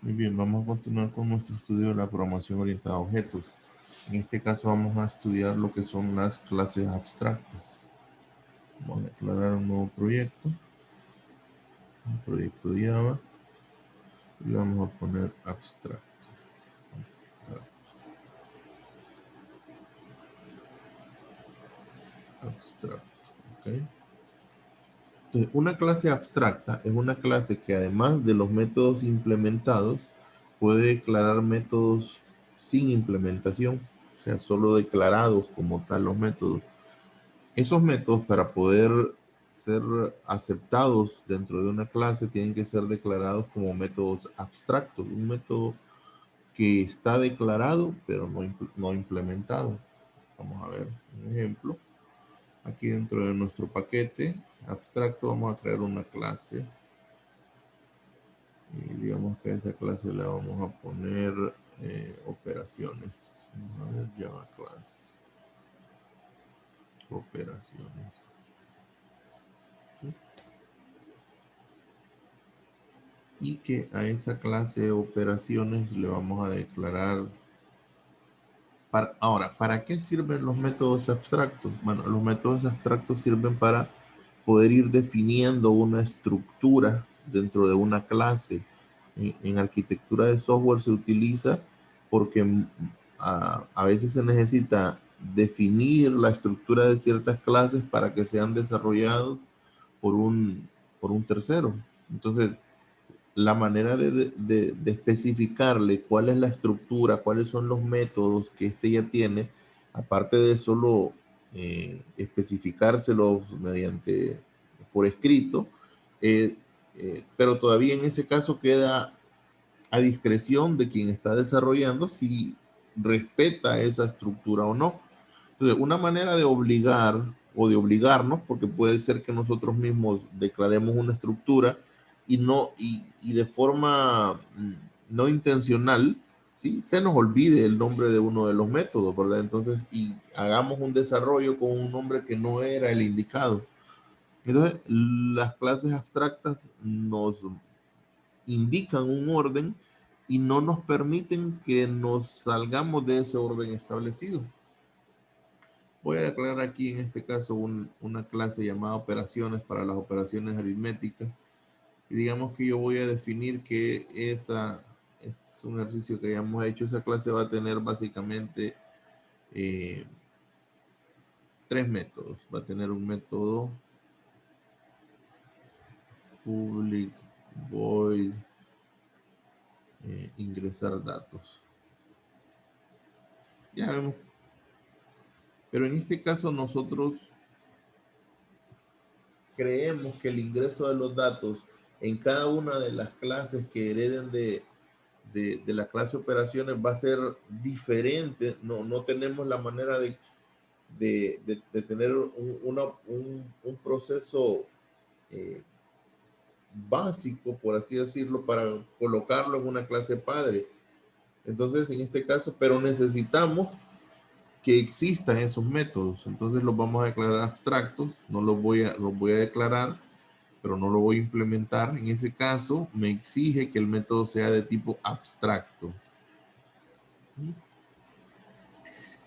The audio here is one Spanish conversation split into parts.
Muy bien, vamos a continuar con nuestro estudio de la programación orientada a objetos. En este caso vamos a estudiar lo que son las clases abstractas. Vamos a declarar un nuevo proyecto, un proyecto Java, y vamos a poner abstracto. Abstracto, ¿ok? Entonces, una clase abstracta es una clase que además de los métodos implementados, puede declarar métodos sin implementación, o sea, solo declarados como tal los métodos. Esos métodos, para poder ser aceptados dentro de una clase, tienen que ser declarados como métodos abstractos, un método que está declarado pero no implementado. Vamos a ver un ejemplo. Aquí dentro de nuestro paquete abstracto vamos a crear una clase y digamos que a esa clase le vamos a poner operaciones. Vamos a ver, Java class, operaciones. ¿Sí? Y que a esa clase de operaciones le vamos a declarar. Ahora, ¿para qué sirven los métodos abstractos? Bueno, los métodos abstractos sirven para poder ir definiendo una estructura dentro de una clase. En arquitectura de software se utiliza porque a veces se necesita definir la estructura de ciertas clases para que sean desarrollados por por un tercero. Entonces, la manera de especificarle cuál es la estructura, cuáles son los métodos que este ya tiene, aparte de solo especificárselos mediante por escrito, eh, pero todavía en ese caso queda a discreción de quien está desarrollando si respeta esa estructura o no. Entonces, una manera de obligar o de obligarnos, porque puede ser que nosotros mismos declaremos una estructura y de forma no intencional, ¿sí? Se nos olvide el nombre de uno de los métodos, ¿verdad? Entonces, y hagamos un desarrollo con un nombre que no era el indicado. Entonces, las clases abstractas nos indican un orden y no nos permiten que nos salgamos de ese orden establecido. Voy a declarar aquí en este caso una clase llamada operaciones para las operaciones aritméticas. Y digamos que yo voy a definir que esa es un ejercicio que hayamos hecho. Esa clase va a tener básicamente eh, tres métodos. Va a tener un método public void ingresar datos. Ya vemos. Pero en este caso nosotros creemos que el ingreso de los datos en cada una de las clases que hereden de la clase operaciones va a ser diferente. No tenemos la manera de tener un proceso eh, básico, por así decirlo, para colocarlo en una clase padre. Entonces, en este caso, pero necesitamos que existan esos métodos. Entonces los vamos a declarar abstractos, no los voy a declarar, pero no lo voy a implementar. En ese caso, me exige que el método sea de tipo abstracto.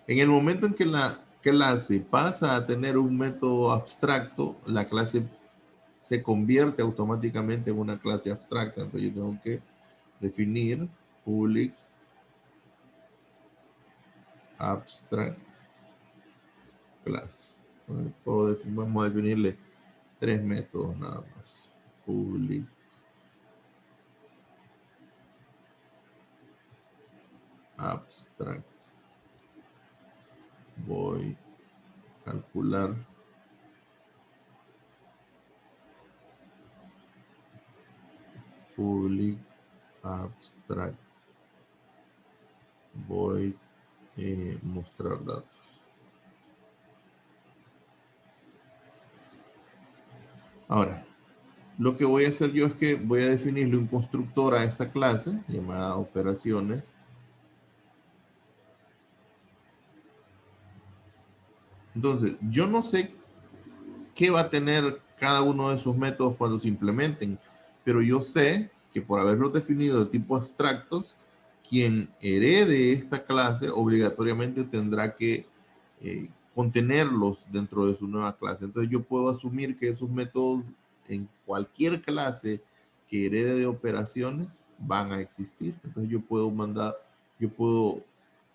En el momento en que la clase pasa a tener un método abstracto, la clase se convierte automáticamente en una clase abstracta. Entonces yo tengo que definir public abstract class. Vamos a definirle tres métodos nada más. Public abstract. Voy a calcular public abstract. Voy a mostrar datos. Ahora, lo que voy a hacer yo es que voy a definirle un constructor a esta clase llamada operaciones. Entonces, yo no sé qué va a tener cada uno de esos métodos cuando se implementen, pero yo sé que por haberlos definido de tipo abstractos, quien herede esta clase obligatoriamente tendrá que contenerlos dentro de su nueva clase. Entonces yo puedo asumir que esos métodos en cualquier clase que herede de operaciones van a existir. Entonces yo puedo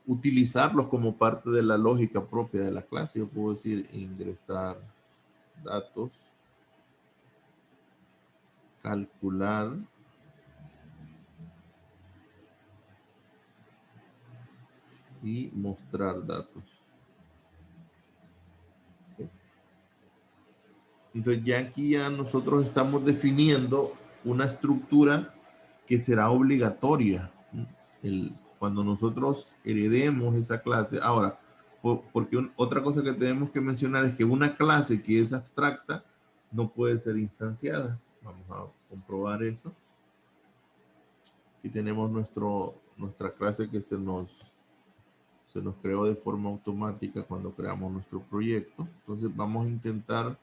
utilizarlos como parte de la lógica propia de la clase. Yo puedo decir ingresar datos, calcular y mostrar datos. Entonces ya aquí ya nosotros estamos definiendo una estructura que será obligatoria cuando nosotros heredemos esa clase. Ahora, porque otra cosa que tenemos que mencionar es que una clase que es abstracta no puede ser instanciada. Vamos a comprobar eso. Y tenemos nuestra clase que se nos creó de forma automática cuando creamos nuestro proyecto. Entonces vamos a intentar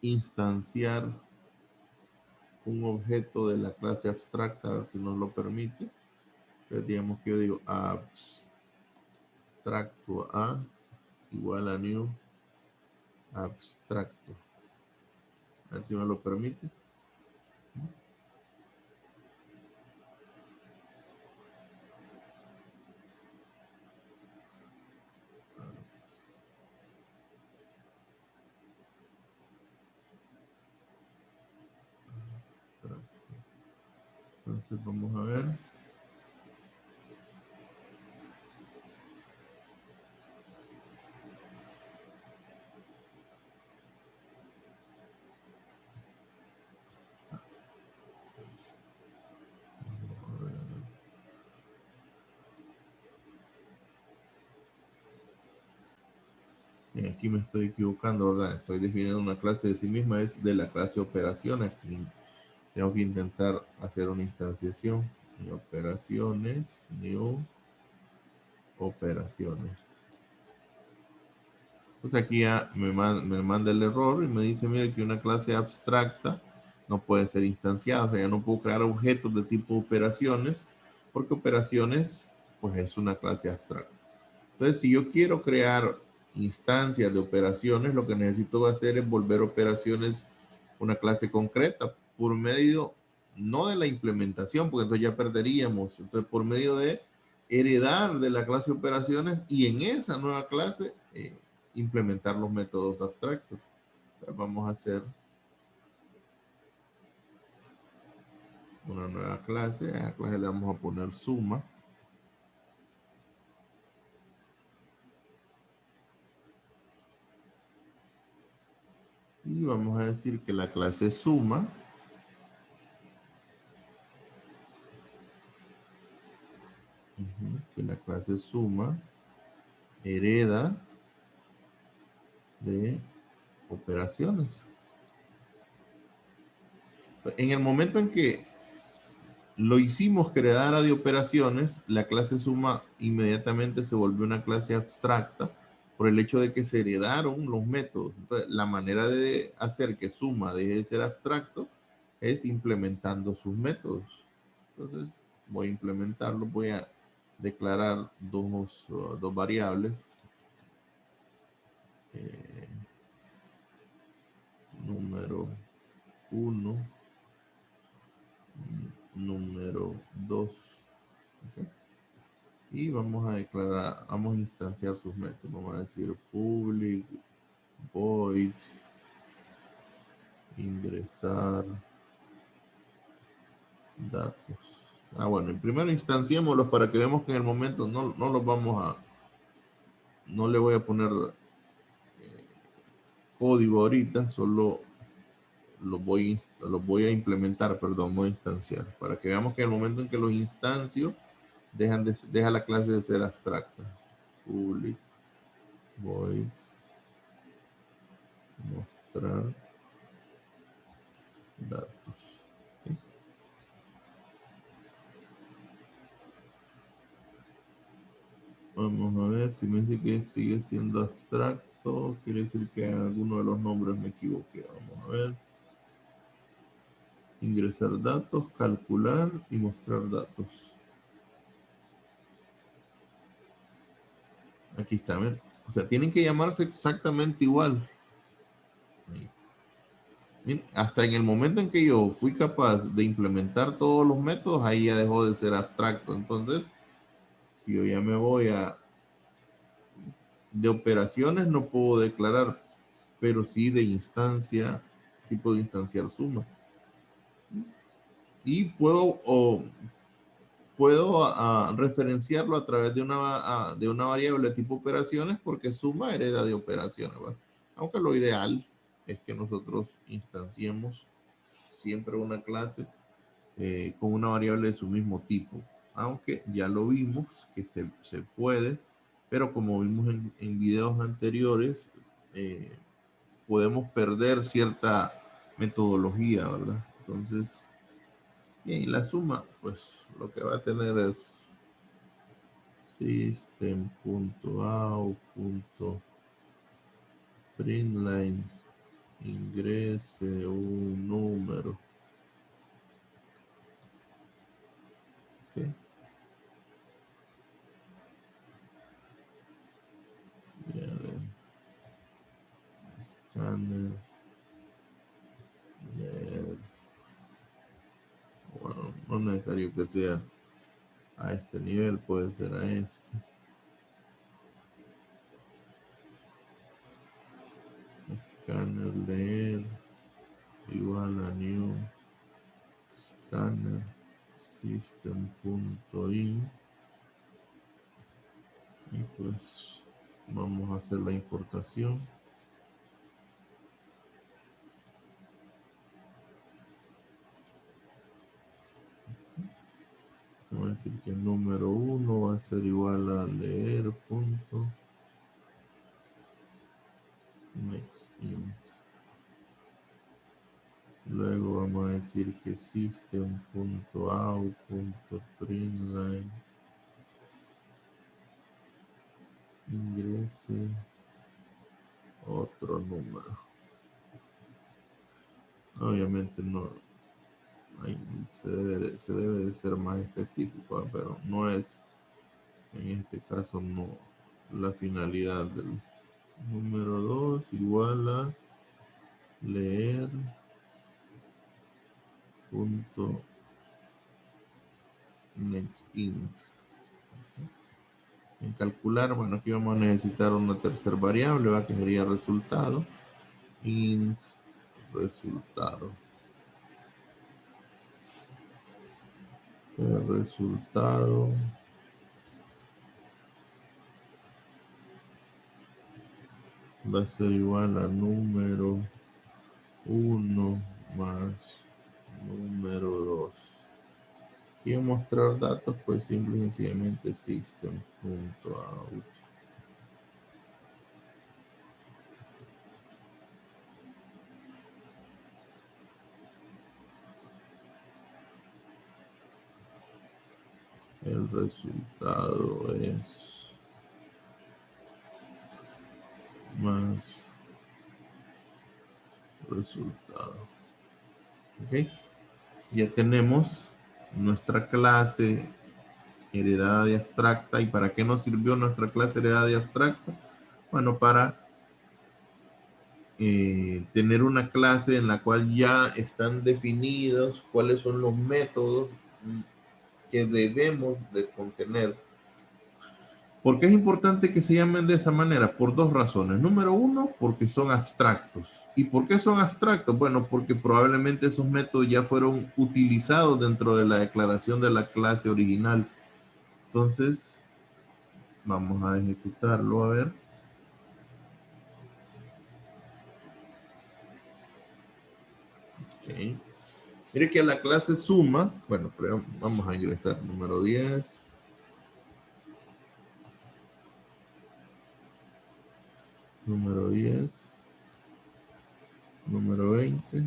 instanciar un objeto de la clase abstracta, a ver si nos lo permite. Entonces digamos que yo digo abstracto a igual a new abstracto. A ver si me lo permite. Entonces vamos a ver. Aquí me estoy equivocando, ¿verdad? Estoy definiendo una clase de sí misma, es de la clase operaciones. Tengo que intentar hacer una instanciación. New operaciones, new operaciones. Pues aquí ya me manda el error y me dice, mire que una clase abstracta no puede ser instanciada. O sea, ya no puedo crear objetos de tipo operaciones porque operaciones pues es una clase abstracta. Entonces, si yo quiero crear instancias de operaciones, lo que necesito hacer es volver operaciones una clase concreta por medio, no de la implementación, porque entonces ya perderíamos. Entonces, por medio de heredar de la clase operaciones y en esa nueva clase implementar los métodos abstractos. Entonces, vamos a hacer una nueva clase. A la clase le vamos a poner suma. Y vamos a decir que la clase suma que la clase suma hereda de operaciones. En el momento en que lo hicimos crear de operaciones, la clase suma inmediatamente se volvió una clase abstracta por el hecho de que se heredaron los métodos. Entonces, la manera de hacer que suma deje de ser abstracto es implementando sus métodos. Entonces, voy a implementarlo, voy a declarar dos variables. Número 1, número 2. ¿Okay? Y vamos a declarar, vamos a instanciar sus métodos. Vamos a decir public void ingresar datos. Bueno, primero instanciémoslos para que veamos que en el momento no los vamos a, no le voy a poner código ahorita, solo los voy a implementar, perdón, voy a instanciar, para que veamos que en el momento en que los instancio, deja la clase de ser abstracta. Public void mostrar datos. ¿Sí? Vamos a ver si me dice que sigue siendo abstracto. Quiere decir que en alguno de los nombres me equivoqué. Vamos a ver. ingresar datos, calcular y mostrar datos. Aquí está, ¿ver? O sea, tienen que llamarse exactamente igual. Ahí. Miren, hasta en el momento en que yo fui capaz de implementar todos los métodos, ahí ya dejó de ser abstracto. Entonces, si yo ya me voy a de operaciones, no puedo declarar, pero sí de instancia, sí puedo instanciar suma. Y puedo referenciarlo a través de una variable tipo operaciones, porque suma hereda de operaciones, ¿verdad? Aunque lo ideal es que nosotros instanciemos siempre una clase con una variable de su mismo tipo, aunque ya lo vimos que se puede, pero como vimos en videos anteriores, eh, podemos perder cierta metodología, ¿verdad? Entonces, bien, la suma, pues lo que va a tener es system.out.println ingrese un número. Okay. Scanner. Bueno, no es necesario que sea a este nivel, puede ser a este. Scanner leer igual a new scanner system.in y pues vamos a hacer la importación. Vamos a decir que el número 1 va a ser igual a leer punto next int. Luego vamos a decir que system.out.println ingrese otro número. Obviamente no, se debe de ser más específico, pero no es, en este caso, no la finalidad del número 2 igual a leer punto next int. En calcular, bueno, aquí vamos a necesitar una tercera variable, ¿va? Que sería resultado. Int resultado. El resultado va a ser igual a número 1 más número 2. Y en mostrar datos, pues simple y sencillamente system.out. El resultado es más resultado. Ok. Ya tenemos nuestra clase heredada de abstracta. ¿Y para qué nos sirvió nuestra clase heredada de abstracta? Bueno, para tener una clase en la cual ya están definidos cuáles son los métodos que debemos de contener. ¿Por qué es importante que se llamen de esa manera? Por dos razones. Número uno, porque son abstractos. ¿Y por qué son abstractos? Bueno, porque probablemente esos métodos ya fueron utilizados dentro de la declaración de la clase original. Entonces, vamos a ejecutarlo, a ver. Ok. Mire que a la clase suma, bueno, pero vamos a ingresar número 10. Número 10. Número 20.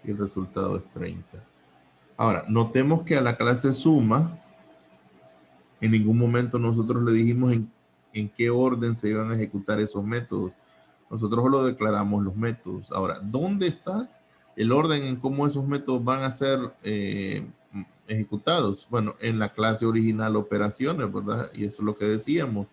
Y el resultado es 30. Ahora, notemos que a la clase suma, en ningún momento nosotros le dijimos en qué orden se iban a ejecutar esos métodos. Nosotros solo declaramos los métodos. Ahora, ¿dónde está el orden en cómo esos métodos van a ser ejecutados. Bueno, en la clase original operaciones, ¿verdad? Y eso es lo que decíamos.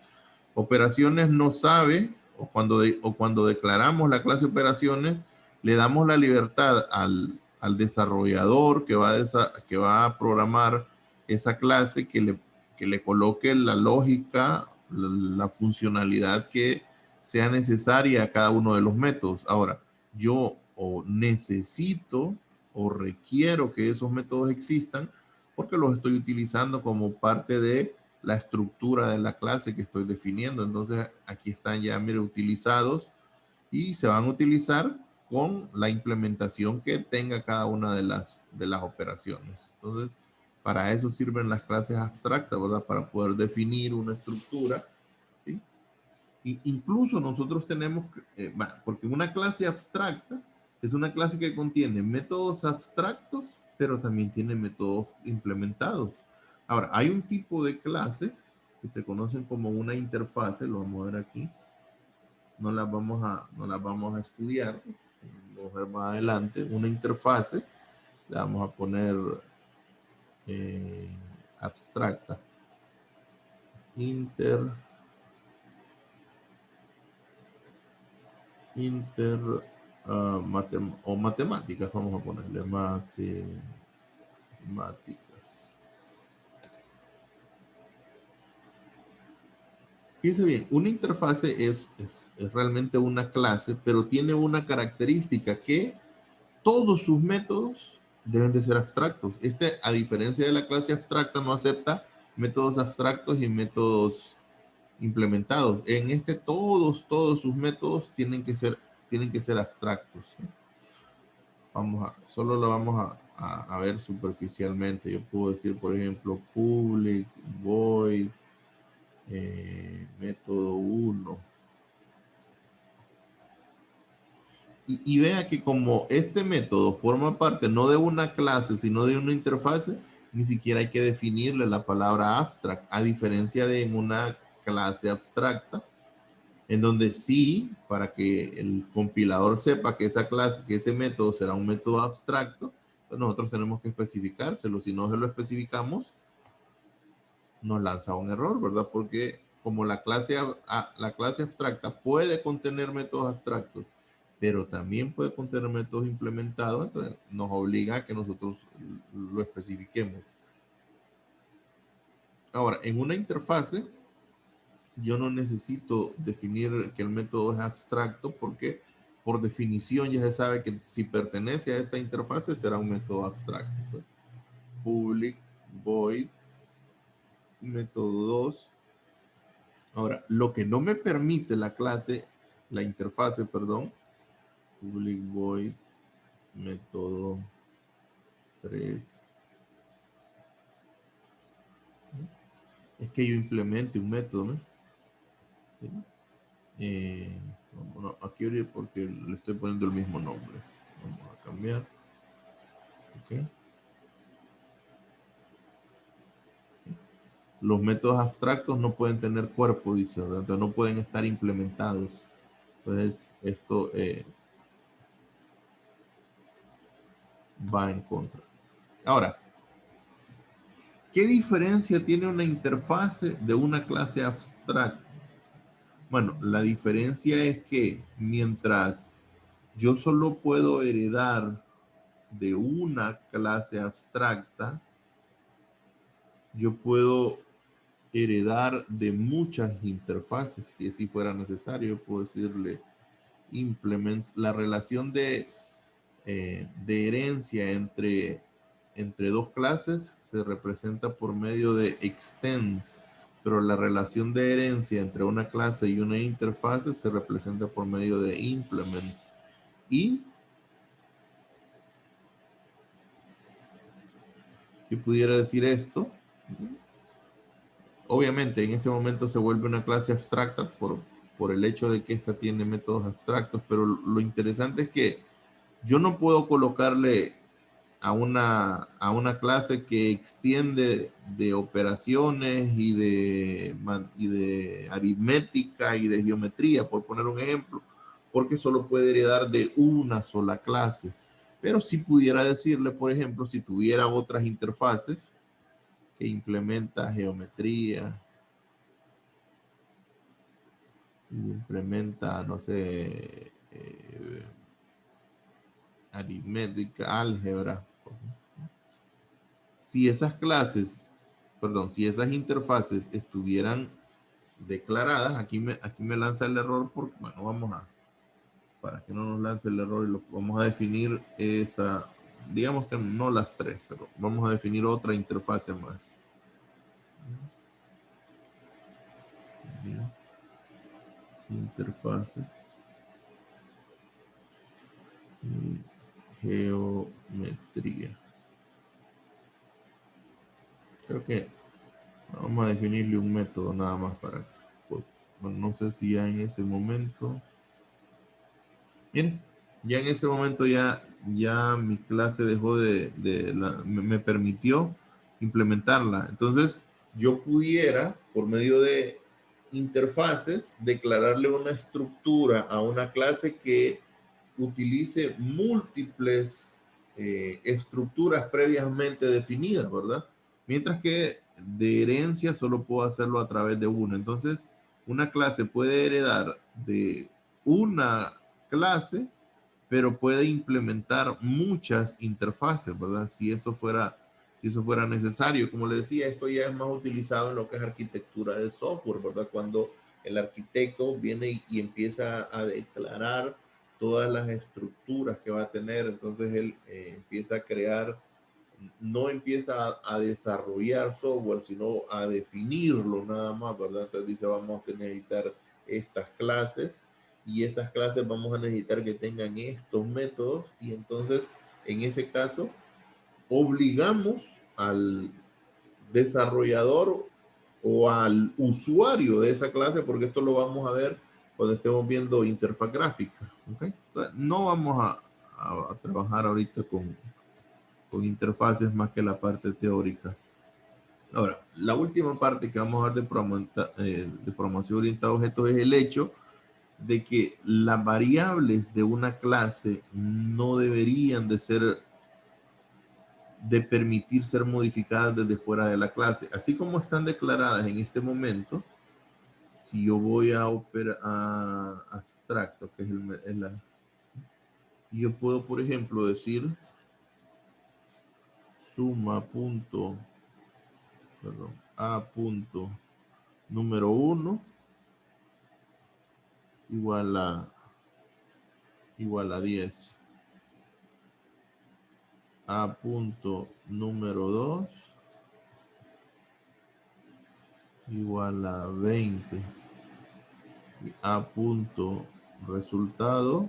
Operaciones no sabe, o cuando declaramos la clase operaciones, le damos la libertad al desarrollador que va a programar esa clase que le coloque la lógica, la funcionalidad que sea necesaria a cada uno de los métodos. Ahora, yo o necesito o requiero que esos métodos existan porque los estoy utilizando como parte de la estructura de la clase que estoy definiendo. Entonces, aquí están ya, mire, utilizados y se van a utilizar con la implementación que tenga cada una de las operaciones. Entonces, para eso sirven las clases abstractas, ¿verdad? Para poder definir una estructura, ¿sí? Y incluso nosotros tenemos, porque una clase abstracta es una clase que contiene métodos abstractos, pero también tiene métodos implementados. Ahora, hay un tipo de clases que se conocen como una interfase, lo vamos a ver aquí. No las vamos a estudiar, vamos a ver más adelante. Una interfase, le vamos a poner abstracta. O matemáticas, vamos a ponerle matemáticas. Fíjense bien, una interfase es realmente una clase, pero tiene una característica que todos sus métodos deben de ser abstractos. A diferencia de la clase abstracta, no acepta métodos abstractos y métodos implementados. En todos sus métodos tienen que ser abstractos. Solo lo vamos a ver superficialmente. Yo puedo decir, por ejemplo, public, void, método 1. Y vea que como este método forma parte no de una clase, sino de una interfase, ni siquiera hay que definirle la palabra abstract, a diferencia de en una clase abstracta, en donde sí, para que el compilador sepa que esa clase, que ese método será un método abstracto, pues nosotros tenemos que especificárselo. Si no se lo especificamos, nos lanza un error, ¿verdad? Porque como la clase abstracta puede contener métodos abstractos, pero también puede contener métodos implementados, entonces nos obliga a que nosotros lo especifiquemos. Ahora, en una interfase, yo no necesito definir que el método es abstracto porque por definición ya se sabe que si pertenece a esta interfase será un método abstracto. Entonces, public void método 2. Ahora, lo que no me permite la interfase, perdón, public void método 3, es que yo implemente un método, ¿no? ¿Sí? Bueno, aquí porque le estoy poniendo el mismo nombre. Vamos a cambiar. Okay. Los métodos abstractos no pueden tener cuerpo, dice, ¿verdad? Entonces no pueden estar implementados. Entonces esto va en contra. Ahora, ¿qué diferencia tiene una interfase de una clase abstracta? Bueno, la diferencia es que mientras yo solo puedo heredar de una clase abstracta, yo puedo heredar de muchas interfaces, si así fuera necesario. Puedo decirle implements, la relación de herencia entre dos clases se representa por medio de extends, pero la relación de herencia entre una clase y una interfase se representa por medio de implements. Y yo pudiera decir esto, obviamente en ese momento se vuelve una clase abstracta por el hecho de que esta tiene métodos abstractos, pero lo interesante es que yo no puedo colocarle a una clase que extiende de operaciones y de aritmética y de geometría, por poner un ejemplo, porque solo puede heredar de una sola clase. Pero si pudiera decirle, por ejemplo, si tuviera otras interfaces que implementa geometría, implementa, no sé, aritmética, álgebra. Si esas clases, perdón, si esas interfaces estuvieran declaradas, aquí me lanza el error porque, bueno, para que no nos lance el error, vamos a definir esa, digamos que no las tres, pero vamos a definir otra interfase más. Interfase. Geometría. Creo que vamos a definirle un método nada más para, pues, bueno, no sé si ya en ese momento, miren, ya en ese momento ya mi clase dejó me permitió implementarla. Entonces, yo pudiera, por medio de interfaces, declararle una estructura a una clase que utilice múltiples estructuras previamente definidas, ¿verdad? Mientras que de herencia solo puedo hacerlo a través de una. Entonces, una clase puede heredar de una clase, pero puede implementar muchas interfaces, ¿verdad? Si eso fuera necesario. Como le decía, esto ya es más utilizado en lo que es arquitectura de software, ¿verdad? Cuando el arquitecto viene y empieza a declarar todas las estructuras que va a tener, entonces él empieza a crear, no empieza a desarrollar software, sino a definirlo nada más, ¿verdad? Entonces dice, vamos a necesitar estas clases y esas clases vamos a necesitar que tengan estos métodos y entonces en ese caso obligamos al desarrollador o al usuario de esa clase, porque esto lo vamos a ver cuando estemos viendo interfaz gráfica. ¿Okay? Entonces, no vamos a trabajar ahorita con interfaces más que la parte teórica. Ahora, la última parte que vamos a ver de programación orientada a objetos es el hecho de que las variables de una clase no deberían de permitir ser modificadas desde fuera de la clase. Así como están declaradas en este momento, si yo voy a operar a abstracto, que es yo puedo, por ejemplo, decir suma punto, perdón, a punto número 1 igual a 10. A punto número 2 igual a 20. Y a punto resultado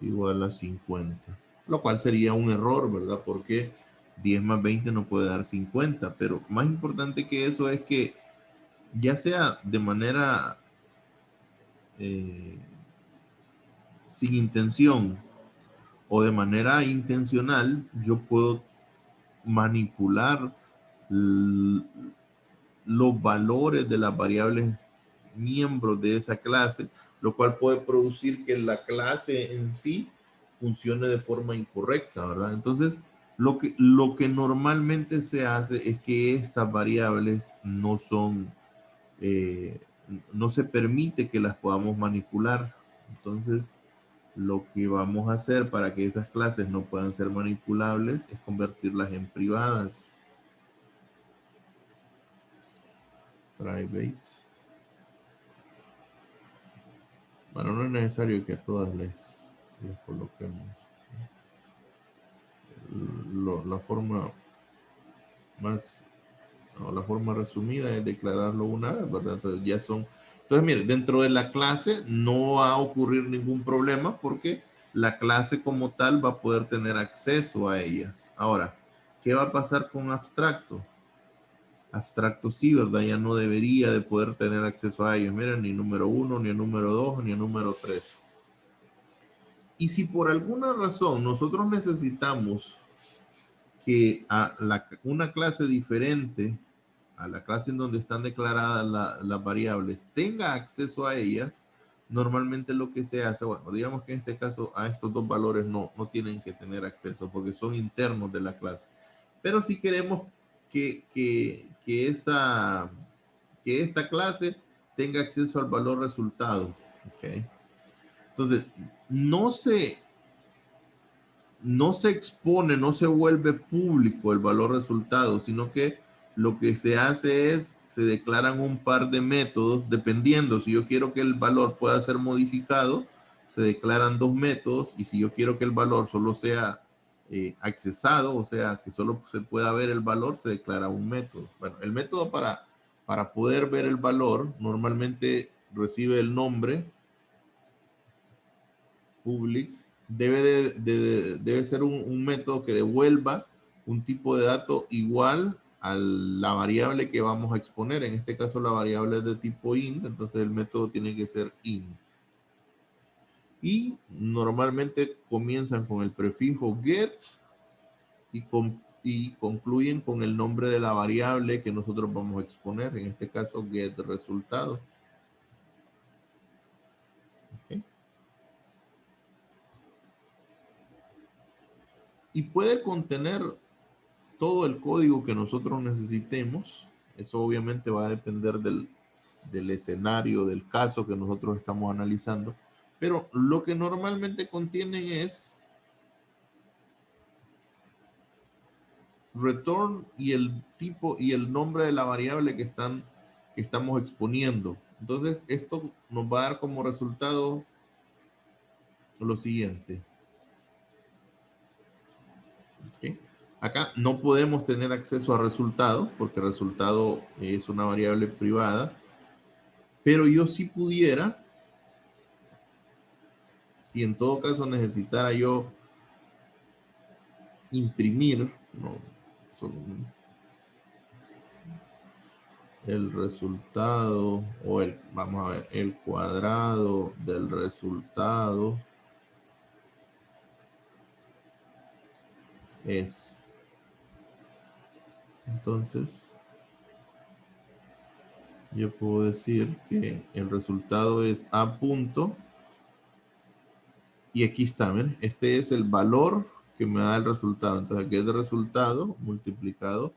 igual a 50. Lo cual sería un error, ¿verdad? Porque 10 más 20 no puede dar 50. Pero más importante que eso es que ya sea de manera sin intención o de manera intencional, yo puedo manipular los valores de las variables miembros de esa clase, lo cual puede producir que la clase en sí funcione de forma incorrecta, ¿verdad? Entonces, lo que normalmente se hace es que estas variables eh, no se permite que las podamos manipular. Entonces, lo que vamos a hacer para que esas clases no puedan ser manipulables es convertirlas en privadas. Private. Bueno, no es necesario que a todas les coloquemos. La forma más, no, la forma resumida es declararlo una vez, ¿verdad? Entonces ya son, entonces mire, dentro de la clase no va a ocurrir ningún problema porque la clase como tal va a poder tener acceso a ellas. Ahora, ¿qué va a pasar con abstracto? Abstracto sí, ¿verdad? Ya no debería de poder tener acceso a ellos. Miren, ni número 1, ni el número 2, ni el número 3. Y si por alguna razón nosotros necesitamos que una clase diferente a la clase en donde están declaradas las variables tenga acceso a ellas, normalmente lo que se hace, bueno, digamos que en este caso a estos dos valores no tienen que tener acceso porque son internos de la clase. Pero si queremos que esta clase tenga acceso al valor resultado, ¿ok? Entonces, no se, no se expone, no se vuelve público el valor resultado, sino que lo que se hace es, se declaran un par de métodos, dependiendo, si yo quiero que el valor pueda ser modificado, se declaran dos métodos, y si yo quiero que el valor solo sea accesado, o sea, que solo se pueda ver el valor, se declara un método. Bueno, el método para poder ver el valor normalmente recibe el nombre public, debe ser un método que devuelva un tipo de dato igual a la variable que vamos a exponer. En este caso la variable es de tipo int, entonces el método tiene que ser int. Y normalmente comienzan con el prefijo get y concluyen con el nombre de la variable que nosotros vamos a exponer. En este caso get resultado. ¿Okay? Y puede contener todo el código que nosotros necesitemos. Eso obviamente va a depender del escenario, del caso que nosotros estamos analizando. Pero lo que normalmente contienen es return y el tipo y el nombre de la variable que estamos exponiendo. Entonces, esto nos va a dar como resultado lo siguiente. ¿Okay? Acá no podemos tener acceso a resultado porque resultado es una variable privada, pero yo sí pudiera, si en todo caso necesitara yo imprimir, ¿no? El resultado o vamos a ver, el cuadrado del resultado es, entonces yo puedo decir que el resultado es a punto, y aquí está, ¿ven? Este es el valor que me da el resultado. Entonces aquí es el resultado multiplicado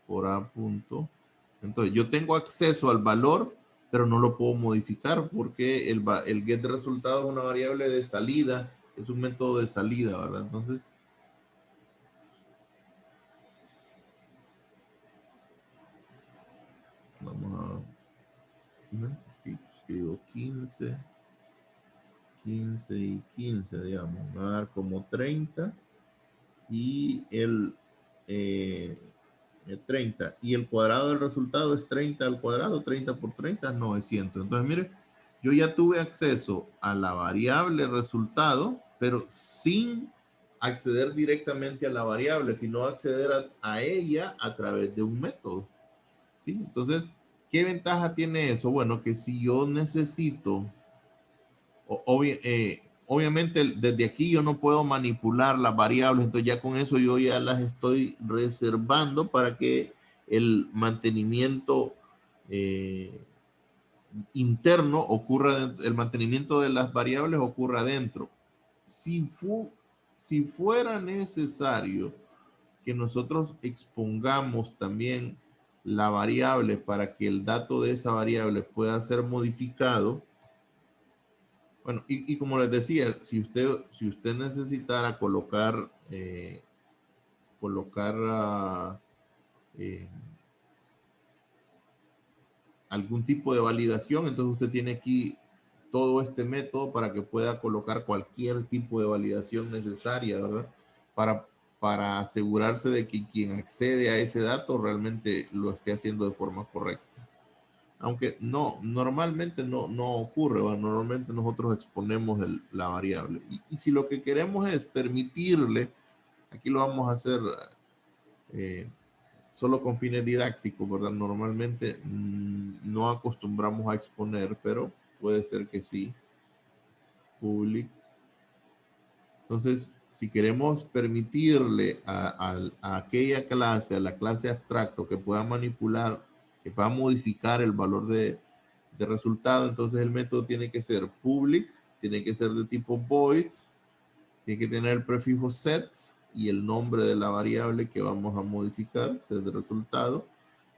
por a punto. Entonces yo tengo acceso al valor, pero no lo puedo modificar porque el get de resultado es una variable de salida, es un método de salida, ¿verdad? Entonces, vamos a, aquí escribo 15, 15 y 15, digamos, me va a dar como 30 y eh, 30 y el cuadrado del resultado es 30 al cuadrado, 30 por 30 es 900. Entonces, mire, yo ya tuve acceso a la variable resultado, pero sin acceder directamente a la variable, sino acceder a ella a través de un método. ¿Sí? Entonces, ¿qué ventaja tiene eso? Bueno, que si yo necesito obviamente desde aquí yo no puedo manipular las variables, entonces ya con eso yo ya las estoy reservando para que el mantenimiento interno ocurra, el mantenimiento de las variables ocurra adentro. Si, si fuera necesario que nosotros expongamos también la variable para que el dato de esa variable pueda ser modificado, bueno, y como les decía, si usted necesitara colocar eh, algún tipo de validación, entonces usted tiene aquí todo este método para que pueda colocar cualquier tipo de validación necesaria, ¿verdad? Para, para asegurarse de que quien accede a ese dato realmente lo esté haciendo de forma correcta. Aunque normalmente no ocurre, ¿va? Normalmente nosotros exponemos la variable. Y si lo que queremos es permitirle, aquí lo vamos a hacer eh, solo con fines didácticos, ¿verdad? Normalmente no acostumbramos a exponer, pero puede ser que sí. Public. Entonces, si queremos permitirle a aquella clase, a la clase abstracto, que pueda manipular, que pueda modificar el valor de resultado, entonces el método tiene que ser public, tiene que ser de tipo void, tiene que tener el prefijo set y el nombre de la variable que vamos a modificar, set de resultado,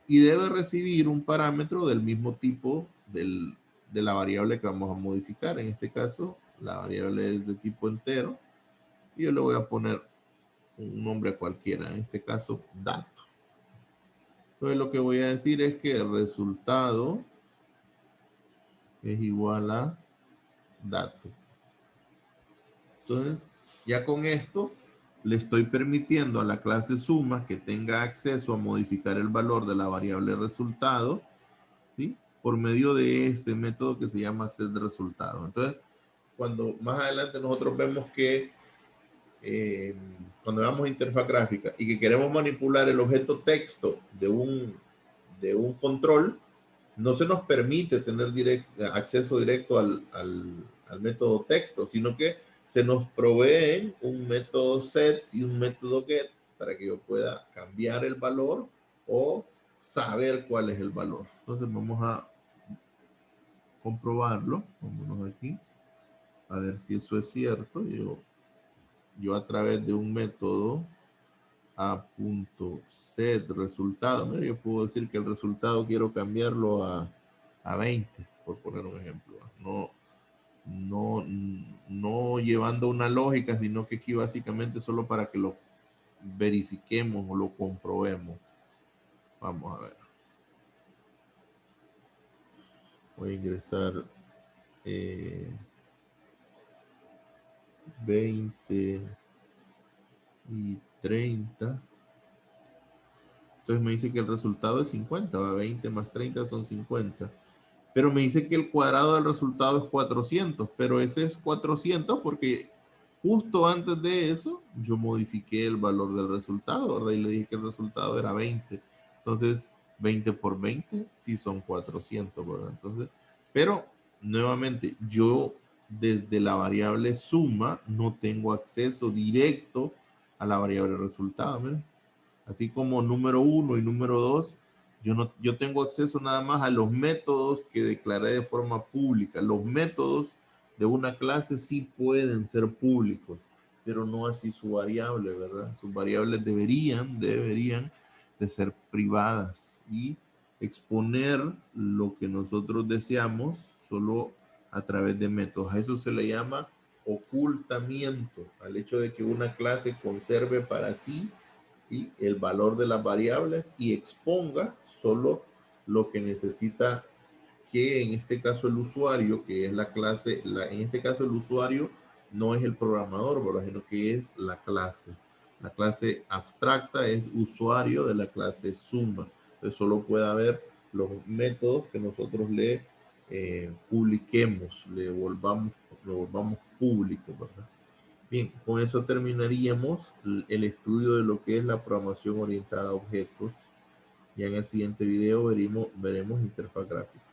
y debe recibir un parámetro del mismo tipo de la variable que vamos a modificar. En este caso, la variable es de tipo entero y yo le voy a poner un nombre cualquiera, en este caso dato. Entonces lo que voy a decir es que el resultado es igual a dato. Entonces, ya con esto le estoy permitiendo a la clase suma que tenga acceso a modificar el valor de la variable resultado, ¿sí? Por medio de este método que se llama setResultado. Entonces, cuando más adelante nosotros vemos que cuando veamos interfaz gráfica y que queremos manipular el objeto texto de un control, no se nos permite tener acceso directo al método texto, sino que se nos proveen un método set y un método get para que yo pueda cambiar el valor o saber cuál es el valor. Entonces vamos a comprobarlo. Vámonos aquí a ver si eso es cierto. Yo a través de un método a.set resultado, mira, yo puedo decir que el resultado quiero cambiarlo a 20, por poner un ejemplo. No llevando una lógica, sino que aquí básicamente solo para que lo verifiquemos o lo comprobemos. Vamos a ver. Voy a ingresar 20 y 30. Entonces me dice que el resultado es 50, va 20 más 30 son 50. Pero me dice que el cuadrado del resultado es 400, pero ese es 400 porque justo antes de eso yo modifiqué el valor del resultado, ¿verdad? Y le dije que el resultado era 20. Entonces, 20 por 20 sí son 400, ¿verdad? Entonces, pero nuevamente, yo desde la variable suma no tengo acceso directo a la variable resultado, ¿verdad? Así como número 1 y número 2, yo tengo acceso nada más a los métodos que declaré de forma pública. Los métodos de una clase sí pueden ser públicos, pero no así su variable, ¿verdad? Sus variables deberían de ser privadas y exponer lo que nosotros deseamos solo a través de métodos. A eso se le llama ocultamiento, al hecho de que una clase conserve para sí y el valor de las variables y exponga solo lo que necesita, que en este caso el usuario, que es la clase, en este caso el usuario no es el programador, ¿verdad? Sino que es la clase. La clase abstracta es usuario de la clase suma. Entonces solo puede haber los métodos que nosotros le publiquemos, lo volvamos público, ¿verdad? Bien, con eso terminaríamos el estudio de lo que es la programación orientada a objetos. Ya en el siguiente video veremos interfaz gráfica.